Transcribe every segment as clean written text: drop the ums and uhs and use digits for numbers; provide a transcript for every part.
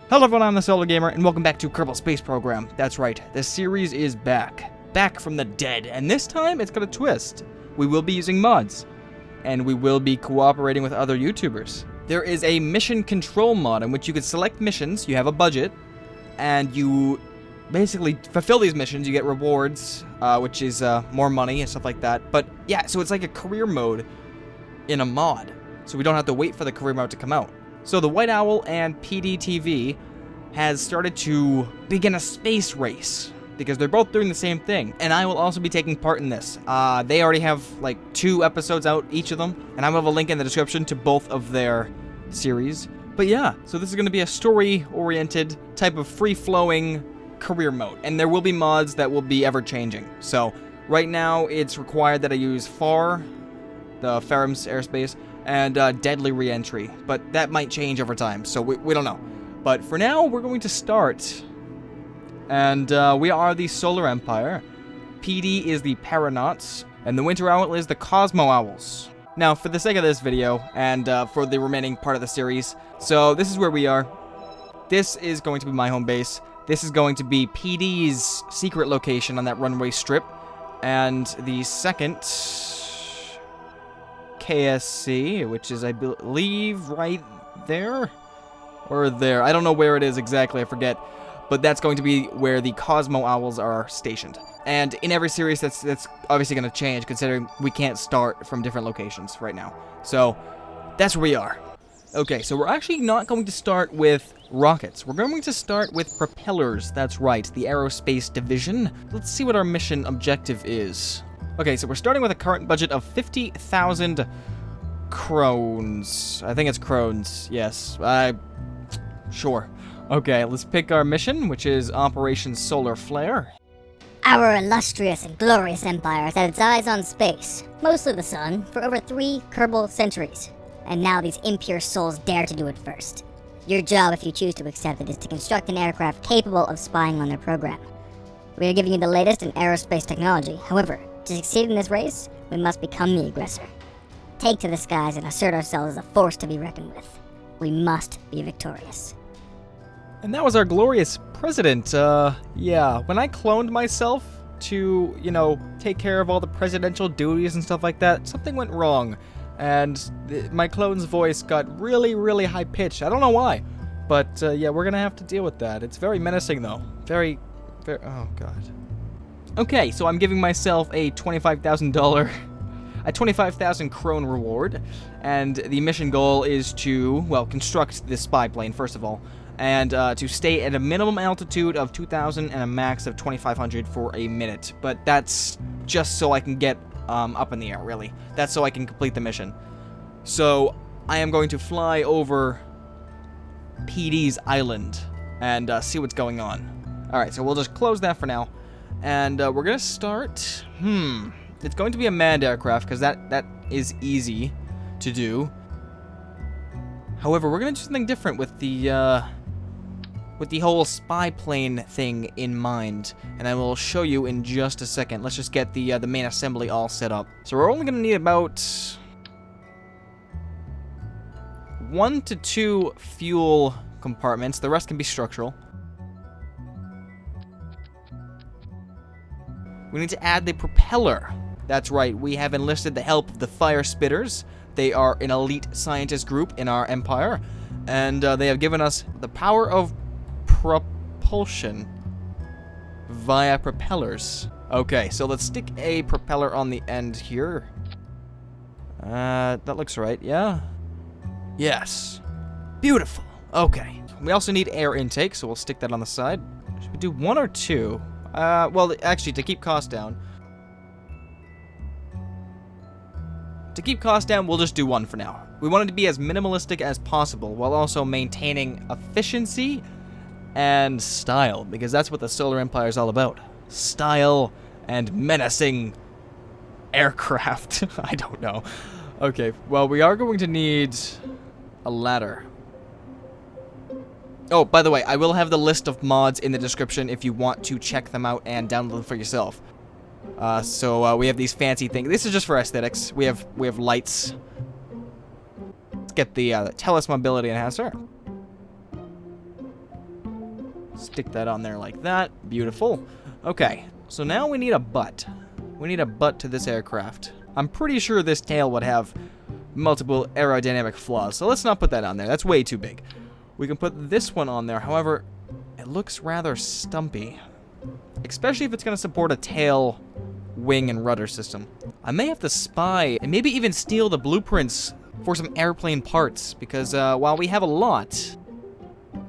Hello everyone, I'm the Solo Gamer, and welcome back to Kerbal Space Program. That's right, the series is back. Back from the dead, and this time it's got a twist. We will be using mods, and we will be cooperating with other YouTubers. There is a mission control mod in which you can select missions, you have a budget, and you basically fulfill these missions, you get rewards, which is more money and stuff like that. But yeah, so it's like a career mode in a mod, so we don't have to wait for the career mode to come out. So the White Owl and xPDxTV has started to begin a space race because they're both doing the same thing, and I will also be taking part in this. They already have like 2 episodes out, each of them, and I will have a link in the description to both of their series. But yeah, so this is going to be a story-oriented type of free-flowing career mode, and there will be mods that will be ever-changing. So right now it's required that I use FAR, the Ferrum's airspace, and deadly re-entry, but that might change over time, so we don't know. But for now, we're going to start, and we are the Solar Empire. PD is the Paranauts, and the Winter Owl is the Cosmo Owls. Now, for the sake of this video, and for the remaining part of the series, so this is where we are. This is going to be my home base. This is going to be PD's secret location on that runway strip, and the second KSC, which is, I believe, right there? Or there. I don't know where it is exactly, I forget. But that's going to be where the Cosmo Owls are stationed. And in every series, that's obviously going to change, considering we can't start from different locations right now. So, that's where we are. Okay, so we're actually not going to start with rockets. We're going to start with propellers. That's right, the Aerospace Division. Let's see what our mission objective is. Okay, so we're starting with a current budget of 50,000 crones. I think it's crones, yes. Sure. Okay, let's pick our mission, which is Operation Solar Flare. Our illustrious and glorious empire has had its eyes on space, mostly the sun, for over 3 Kerbal centuries. And now these impure souls dare to do it first. Your job, if you choose to accept it, is to construct an aircraft capable of spying on their program. We are giving you the latest in aerospace technology. However, to succeed in this race, we must become the aggressor. Take to the skies and assert ourselves as a force to be reckoned with. We must be victorious. And that was our glorious president. Yeah, when I cloned myself to, you know, take care of all the presidential duties and stuff like that, something went wrong. And my clone's voice got really, really high-pitched. I don't know why. But, yeah, we're gonna have to deal with that. It's very menacing, though. Very, oh, God. Okay, so I'm giving myself a $25,000 crone reward, and the mission goal is to, well, construct this spy plane, first of all, and to stay at a minimum altitude of 2,000 and a max of 2,500 for a minute. But that's just so I can get up in the air, really. That's so I can complete the mission. So I am going to fly over PD's island and see what's going on. Alright, so we'll just close that for now. And we're going to start... It's going to be a manned aircraft, because that is easy to do. However, we're going to do something different with the whole spy plane thing in mind. And I will show you in just a second. Let's just get the main assembly all set up. So we're only going to need about 1 to 2 fuel compartments. The rest can be structural. We need to add the propeller. That's right, we have enlisted the help of the Firespitters. They are an elite scientist group in our empire, and they have given us the power of propulsion via propellers. Okay, so let's stick a propeller on the end here. That looks right, yeah? Yes. Beautiful. Okay. We also need air intake, so we'll stick that on the side. Should we do 1 or 2? Well, actually, to keep costs down. To keep costs down, we'll just do 1 for now. We want it to be as minimalistic as possible, while also maintaining efficiency and style, because that's what the Solar Empire is all about. Style and menacing aircraft. I don't know. Okay, well, we are going to need a ladder. Oh, by the way, I will have the list of mods in the description if you want to check them out and download them for yourself. So we have these fancy things. This is just for aesthetics. We have lights. Let's get the Telus mobility enhancer. Stick that on there like that. Beautiful. Okay, so now we need a butt. We need a butt to this aircraft. I'm pretty sure this tail would have multiple aerodynamic flaws, so let's not put that on there. That's way too big. We can put this one on there, however, it looks rather stumpy. Especially if it's going to support a tail, wing, and rudder system. I may have to spy and maybe even steal the blueprints for some airplane parts, because while we have a lot,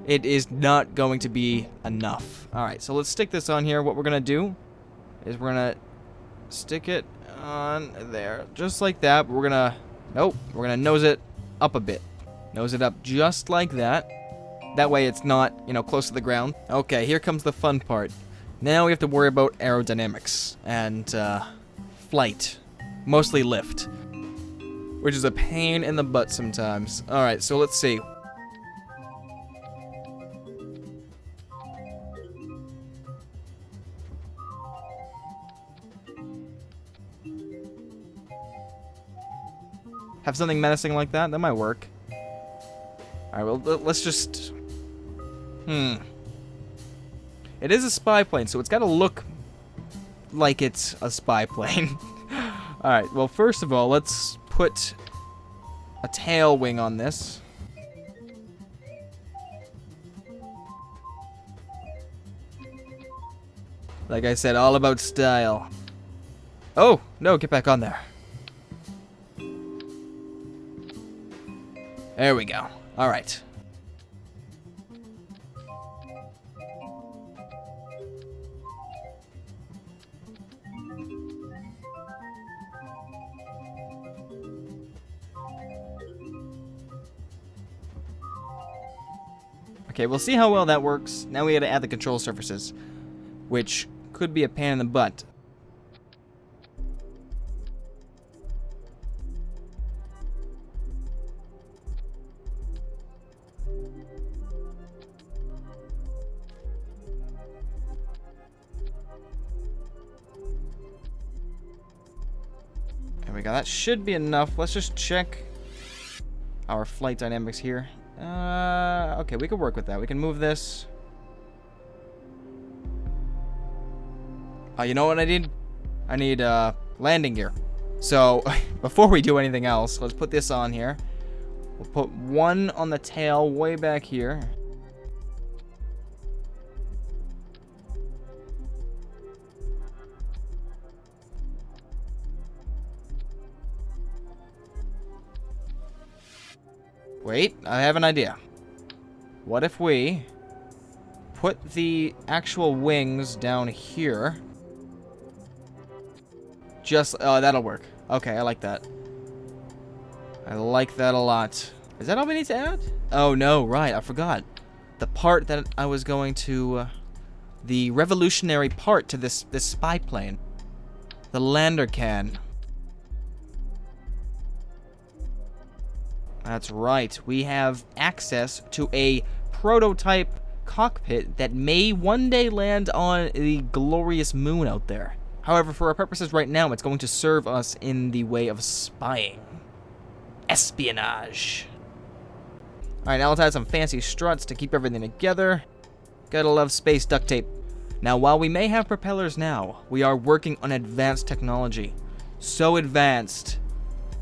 it is not going to be enough. Alright, so let's stick this on here. What we're going to do is we're going to stick it on there, just like that. But we're going to, nope, we're going to nose it up a bit. Nose it up just like that. That way it's not, you know, close to the ground. Okay, here comes the fun part. Now we have to worry about aerodynamics and flight. Mostly lift. Which is a pain in the butt sometimes. Alright, so let's see. Have something menacing like that? That might work. Alright, well, let's just... It is a spy plane, so it's got to look like it's a spy plane. Alright, well, first of all, let's put a tail wing on this. Like I said, all about style. Oh, no, get back on there. There we go. Alright. Okay, we'll see how well that works. Now we gotta add the control surfaces, which could be a pain in the butt. There we go. That should be enough. Let's just check our flight dynamics here. Okay, we can work with that. We can move this. Oh, you know what I need? I need landing gear. So before we do anything else, let's put this on here. We'll put one on the tail way back here. Wait, I have an idea. What if we put the actual wings down here? Just, oh, that'll work. Okay, I like that. I like that a lot. Is that all we need to add? Oh, no, right, I forgot. The part that I was going to, the revolutionary part to this spy plane. The lander can. That's right. We have access to a prototype cockpit that may one day land on the glorious moon out there. However, for our purposes right now, it's going to serve us in the way of spying. Espionage. Alright, now let's add some fancy struts to keep everything together. Gotta love space duct tape. Now, while we may have propellers now, we are working on advanced technology. So advanced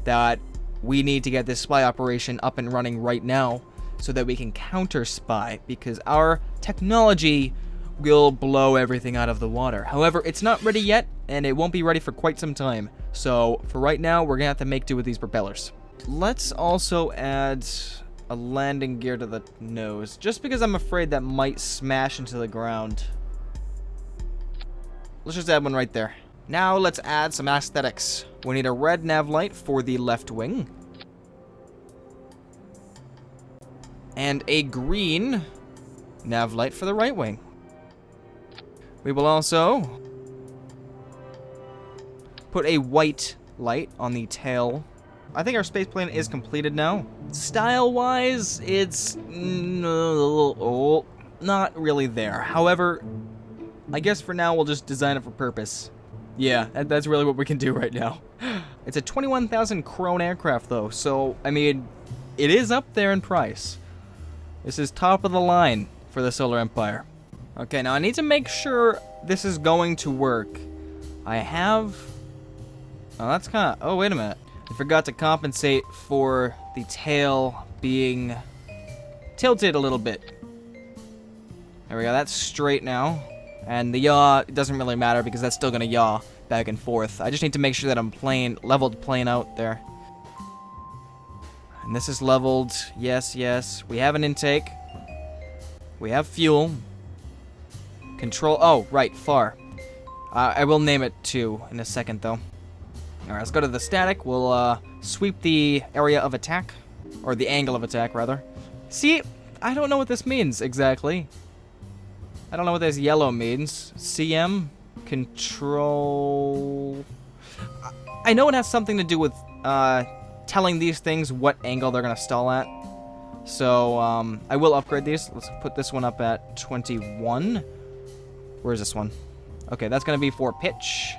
that we need to get this spy operation up and running right now so that we can counter-spy, because our technology will blow everything out of the water. However, it's not ready yet, and it won't be ready for quite some time. So, for right now, we're gonna have to make do with these propellers. Let's also add a landing gear to the nose, just because I'm afraid that might smash into the ground. Let's just add one right there. Now let's add some aesthetics. We need a red nav light for the left wing. And a green nav light for the right wing. We will also put a white light on the tail. I think our space plane is completed now. Style-wise, it's not really there. However, I guess for now we'll just design it for purpose. Yeah, that's really what we can do right now. It's a 21,000 krone aircraft though, so, I mean, it is up there in price. This is top of the line for the Solar Empire. Okay, now I need to make sure this is going to work. I have... Oh, that's kind of... Oh, wait a minute. I forgot to compensate for the tail being tilted a little bit. There we go. That's straight now. And the yaw, it doesn't really matter because that's still going to yaw back and forth. I just need to make sure that I'm leveled plane out there. And this is leveled. Yes, yes. We have an intake. We have fuel. Control. Oh, right. Far. I will name it too in a second, though. Alright, let's go to the static. We'll sweep the area of attack. Or the angle of attack, rather. See, I don't know what this means exactly. I don't know what this yellow means. CM? Control... I know it has something to do with telling these things what angle they're going to stall at. So, I will upgrade these. Let's put this one up at 21. Where's this one? Okay, that's going to be for pitch.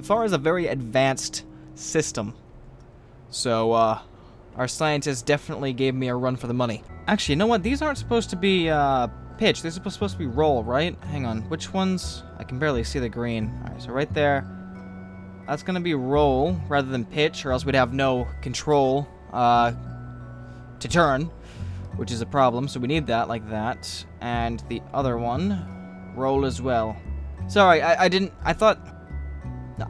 Far as a very advanced system. So, our scientists definitely gave me a run for the money. Actually, you know what? These aren't supposed to be, pitch. These are supposed to be roll, right? Hang on. Which ones? I can barely see the green. Alright, so right there. That's gonna be roll rather than pitch, or else we'd have no control, to turn. Which is a problem, so we need that like that. And the other one, roll as well. Sorry, I thought...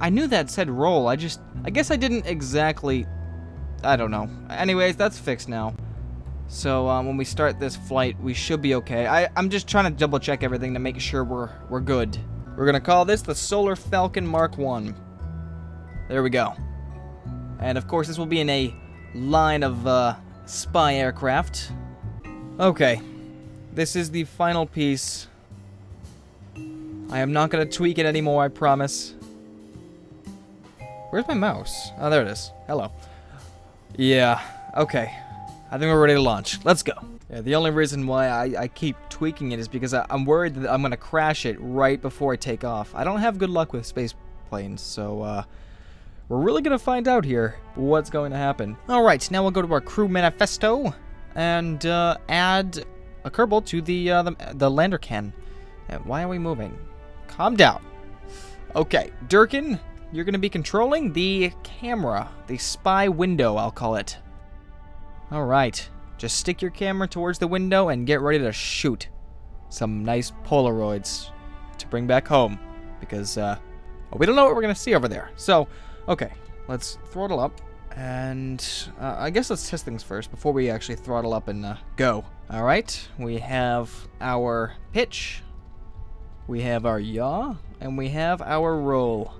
I knew that said roll, I guess I didn't exactly... I don't know. Anyways, that's fixed now. So, when we start this flight, we should be okay. I'm just trying to double check everything to make sure we're good. We're gonna call this the Solar Falcon Mark 1. There we go. And of course, this will be in a line of, spy aircraft. Okay. This is the final piece. I am not gonna tweak it anymore, I promise. Where's my mouse? Oh, there it is. Hello. Yeah, okay. I think we're ready to launch. Let's go. Yeah, the only reason why I keep tweaking it is because I'm worried that I'm going to crash it right before I take off. I don't have good luck with space planes, so we're really going to find out here what's going to happen. Alright, now we'll go to our crew manifesto and add a Kerbal to the lander can. And why are we moving? Calm down. Okay, Durkin... You're going to be controlling the camera, the spy window, I'll call it. Alright, just stick your camera towards the window and get ready to shoot some nice Polaroids to bring back home. Because, we don't know what we're going to see over there. So, okay, let's throttle up. And, I guess let's test things first before we actually throttle up and go. Alright, we have our pitch, we have our yaw, and we have our roll.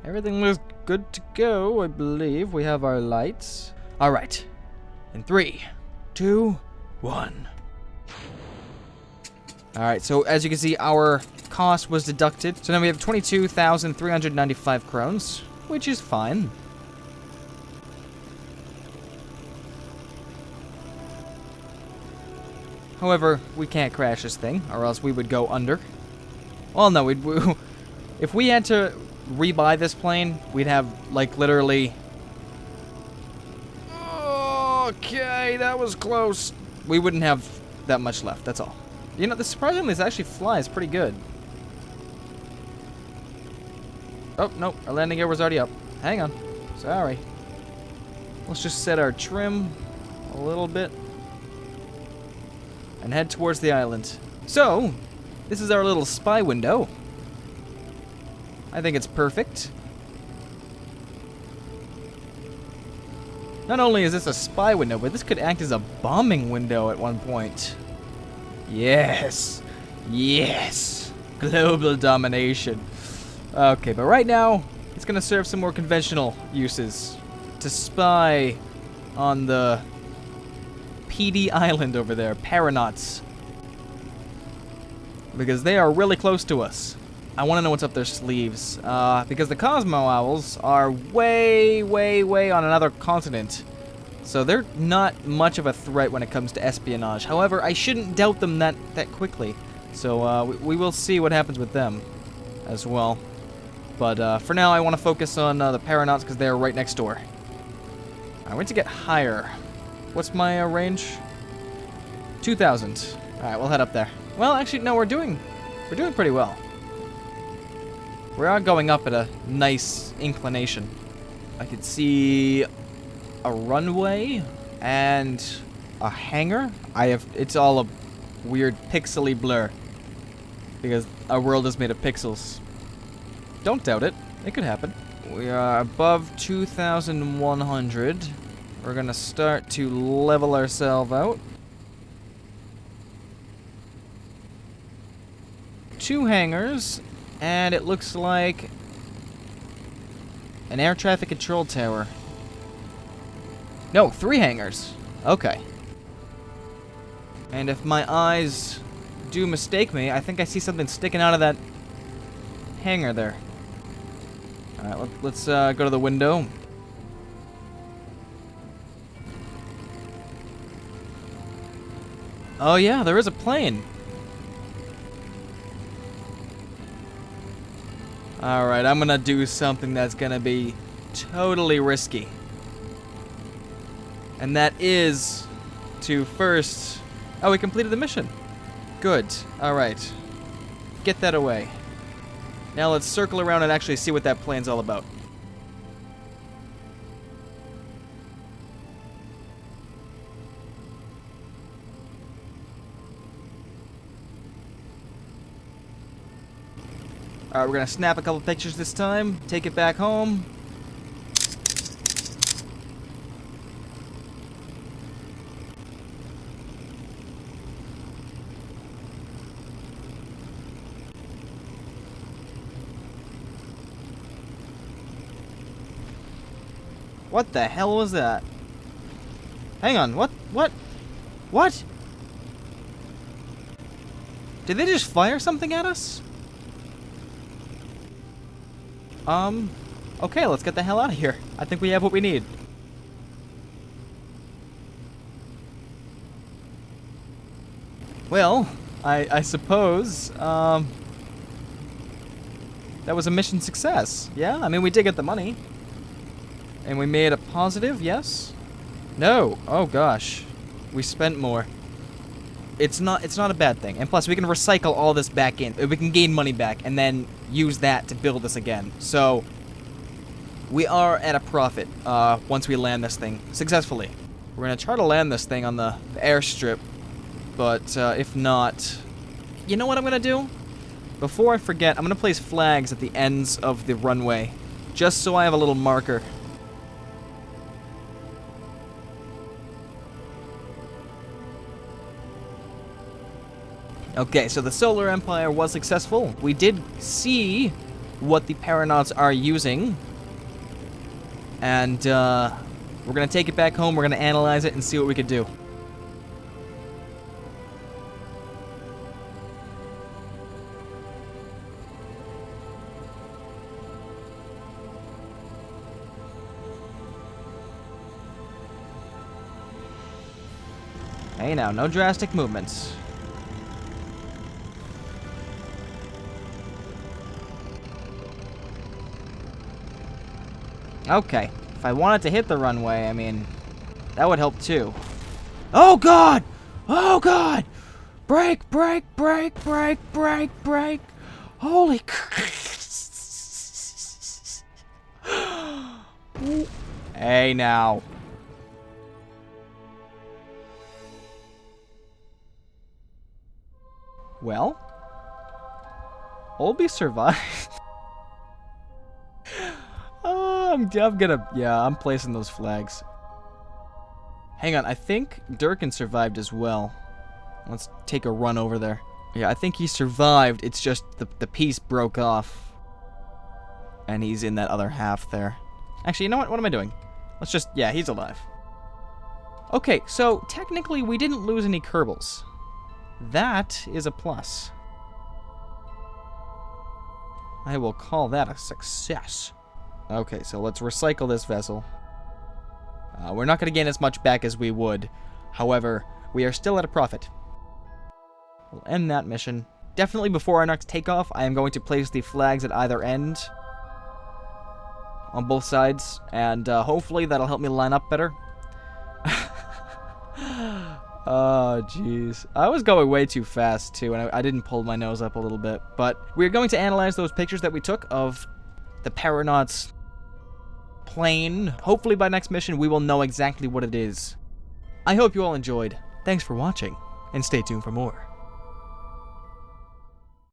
Everything looks good to go, I believe. We have our lights. Alright. In 3, 2, 1. Alright, so as you can see, our cost was deducted. So now we have 22,395 crowns, which is fine. However, we can't crash this thing, or else we would go under. Well, no, if we had to rebuy this plane, we'd have, like, literally... Okay, that was close. We wouldn't have that much left, that's all. You know, surprisingly, this actually flies pretty good. Oh, no, our landing gear was already up. Hang on. Sorry. Let's just set our trim a little bit and head towards the island. So, this is our little spy window. I think it's perfect. Not only is this a spy window, but this could act as a bombing window at one point. Yes. Yes. Global domination. Okay, but right now, it's going to serve some more conventional uses. To spy on the PD island over there, Paranauts. Because they are really close to us. I want to know what's up their sleeves, because the Cosmo Owls are way, way, way on another continent. So they're not much of a threat when it comes to espionage. However, I shouldn't doubt them that quickly. So we will see what happens with them as well. But for now, I want to focus on the Paranauts because they're right next door. I want to get higher. What's my range? 2,000. All right, we'll head up there. Well, actually, no, we're doing pretty well. We are going up at a nice inclination. I could see a runway and a hangar. It's all a weird pixely blur because our world is made of pixels. Don't doubt it. It could happen. We are above 2,100. We're gonna start to level ourselves out. 2 hangars, and it looks like an air traffic control tower. No, 3 hangars. Okay. And if my eyes do mistake me, I think I see something sticking out of that hangar there. Alright, let's go to the window. Oh yeah, there is a plane. Alright, I'm gonna do something that's gonna be totally risky. And that is to first... Oh, we completed the mission. Good. Alright. Get that away. Now let's circle around and actually see what that plane's all about. Alright, we're gonna snap a couple pictures this time, take it back home. What the hell was that? Hang on, what? What? Did they just fire something at us? Okay, let's get the hell out of here. I think we have what we need. Well, I suppose, that was a mission success. Yeah, I mean, we did get the money. And we made a positive, yes? No. Oh, gosh. We spent more. It's not a bad thing. And plus, we can recycle all this back in. We can gain money back and then use that to build this again. So, we are at a profit once we land this thing successfully. We're going to try to land this thing on the airstrip. But if not... You know what I'm going to do? Before I forget, I'm going to place flags at the ends of the runway. Just so I have a little marker. Okay, so the Solar Empire was successful. We did see what the Paranauts are using. And, we're gonna take it back home, we're gonna analyze it and see what we could do. Hey now, no drastic movements. Okay, if I wanted to hit the runway, I mean, that would help too. Oh god! Oh god! Brake, brake, brake, brake, brake, brake. Holy Hey now. Well, Olby survived. I'm placing those flags. Hang on, I think Durkin survived as well. Let's take a run over there. Yeah, I think he survived, it's just the piece broke off. And he's in that other half there. Actually, you know what? What am I doing? Let's just, yeah, he's alive. Okay, so technically we didn't lose any Kerbals. That is a plus. I will call that a success. Okay, so let's recycle this vessel. We're not going to gain as much back as we would. However, we are still at a profit. We'll end that mission. Definitely before our next takeoff, I am going to place the flags at either end. on both sides, and hopefully that'll help me line up better. Oh, jeez. I was going way too fast, too, and I didn't pull my nose up a little bit. But we're going to analyze those pictures that we took of the Paranaut's plane. Hopefully by next mission, we will know exactly what it is. I hope you all enjoyed. Thanks for watching, and stay tuned for more.